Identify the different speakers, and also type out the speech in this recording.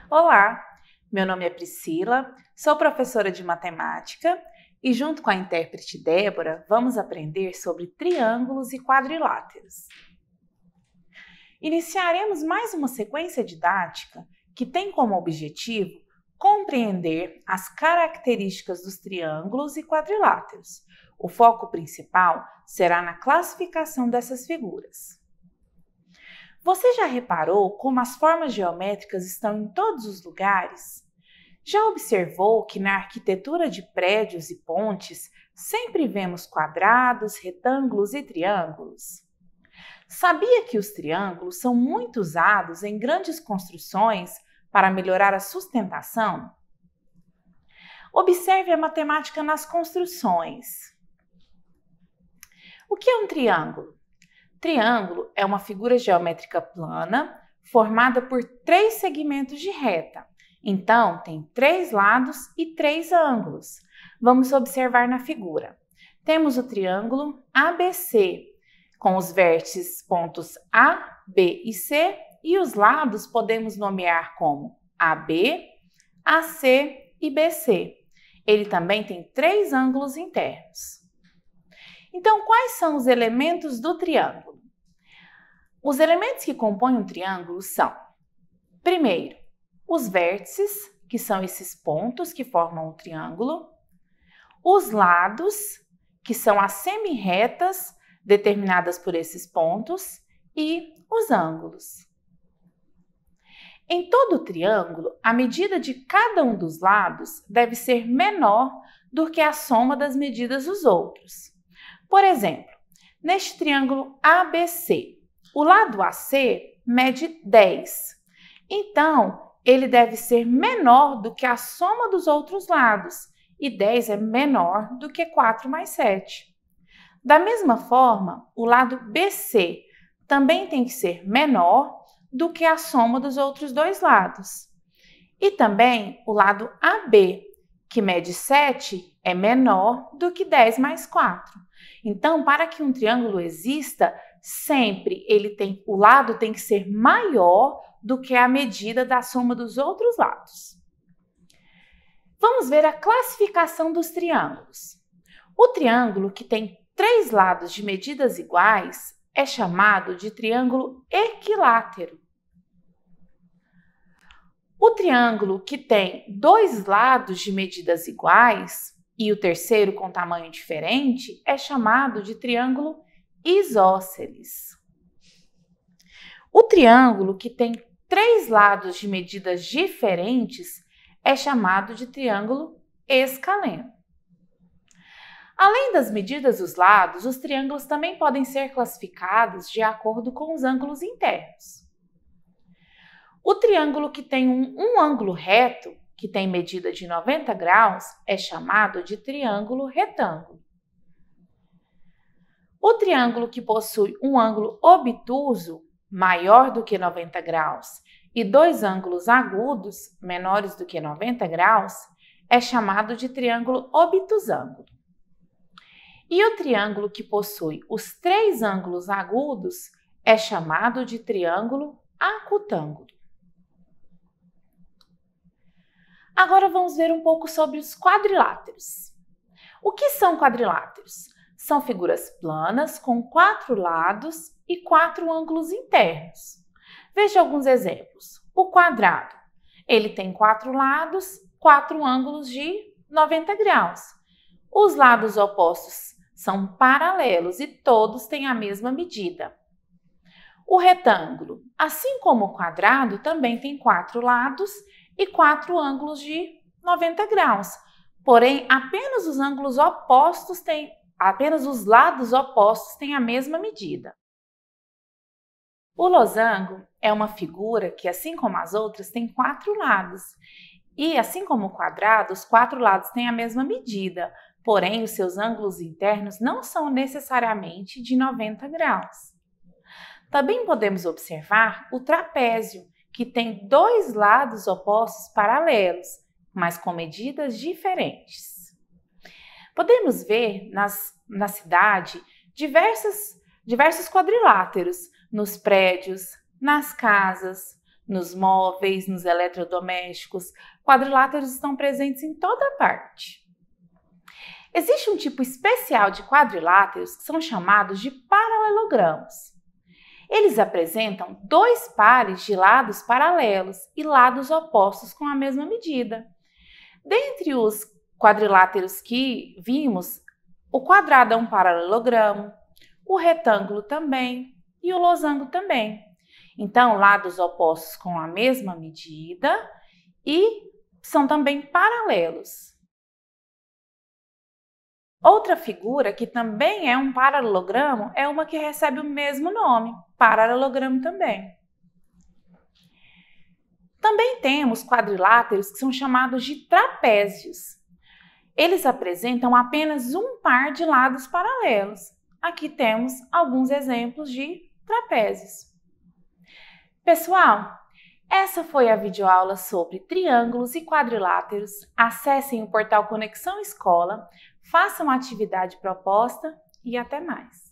Speaker 1: Olá, meu nome é Priscila, sou professora de matemática e junto com a intérprete Débora vamos aprender sobre triângulos e quadriláteros. Iniciaremos mais uma sequência didática que tem como objetivo compreender as características dos triângulos e quadriláteros. O foco principal será na classificação dessas figuras. Você já reparou como as formas geométricas estão em todos os lugares? Já observou que na arquitetura de prédios e pontes sempre vemos quadrados, retângulos e triângulos? Sabia que os triângulos são muito usados em grandes construções para melhorar a sustentação? Observe a matemática nas construções. O que é um triângulo? Triângulo é uma figura geométrica plana formada por 3 segmentos de reta. Então, tem 3 lados e 3 ângulos. Vamos observar na figura. Temos o triângulo ABC, com os vértices pontos A, B e C, e os lados podemos nomear como AB, AC e BC. Ele também tem 3 ângulos internos. Então, quais são os elementos do triângulo? Os elementos que compõem um triângulo são, primeiro, os vértices, que são esses pontos que formam o triângulo, os lados, que são as semirretas determinadas por esses pontos, e os ângulos. Em todo o triângulo, a medida de cada um dos lados deve ser menor do que a soma das medidas dos outros. Por exemplo, neste triângulo ABC, o lado AC mede 10. Então, ele deve ser menor do que a soma dos outros lados, e 10 é menor do que 4 mais 7. Da mesma forma, o lado BC também tem que ser menor do que a soma dos outros dois lados. E também o lado AB, que mede 7, é menor do que 10 mais 4. Então, para que um triângulo exista, sempre o lado tem que ser maior do que a medida da soma dos outros lados. Vamos ver a classificação dos triângulos. O triângulo que tem 3 lados de medidas iguais é chamado de triângulo equilátero. O triângulo que tem 2 lados de medidas iguais e o terceiro com tamanho diferente é chamado de triângulo isósceles. O triângulo que tem 3 lados de medidas diferentes é chamado de triângulo escaleno. Além das medidas dos lados, os triângulos também podem ser classificados de acordo com os ângulos internos. O triângulo que tem um ângulo reto, que tem medida de 90 graus, é chamado de triângulo retângulo. O triângulo que possui um ângulo obtuso, maior do que 90 graus, e 2 ângulos agudos, menores do que 90 graus, é chamado de triângulo obtusângulo. E o triângulo que possui os 3 ângulos agudos é chamado de triângulo acutângulo. Agora vamos ver um pouco sobre os quadriláteros. O que são quadriláteros? São figuras planas com 4 lados e 4 ângulos internos. Veja alguns exemplos. O quadrado, ele tem 4 lados, 4 ângulos de 90 graus. Os lados opostos são paralelos e todos têm a mesma medida. O retângulo, assim como o quadrado, também tem 4 lados e 4 ângulos de 90 graus. Porém, apenas os lados opostos têm a mesma medida. O losango é uma figura que, assim como as outras, tem 4 lados. E, assim como o quadrado, os 4 lados têm a mesma medida. Porém, os seus ângulos internos não são necessariamente de 90 graus. Também podemos observar o trapézio, que tem 2 lados opostos paralelos, mas com medidas diferentes. Podemos ver na cidade diversos quadriláteros nos prédios, nas casas, nos móveis, nos eletrodomésticos. Quadriláteros estão presentes em toda parte. Existe um tipo especial de quadriláteros que são chamados de paralelogramos. Eles apresentam dois pares de lados paralelos e lados opostos com a mesma medida. Dentre os quadriláteros que vimos, o quadrado é um paralelogramo, o retângulo também e o losango também. Então, lados opostos com a mesma medida e são também paralelos. Outra figura que também é um paralelogramo é uma que recebe o mesmo nome, paralelogramo também. Também temos quadriláteros que são chamados de trapézios. Eles apresentam apenas um par de lados paralelos. Aqui temos alguns exemplos de trapézios. Pessoal, essa foi a videoaula sobre triângulos e quadriláteros. Acessem o portal Conexão Escola, façam a atividade proposta e até mais!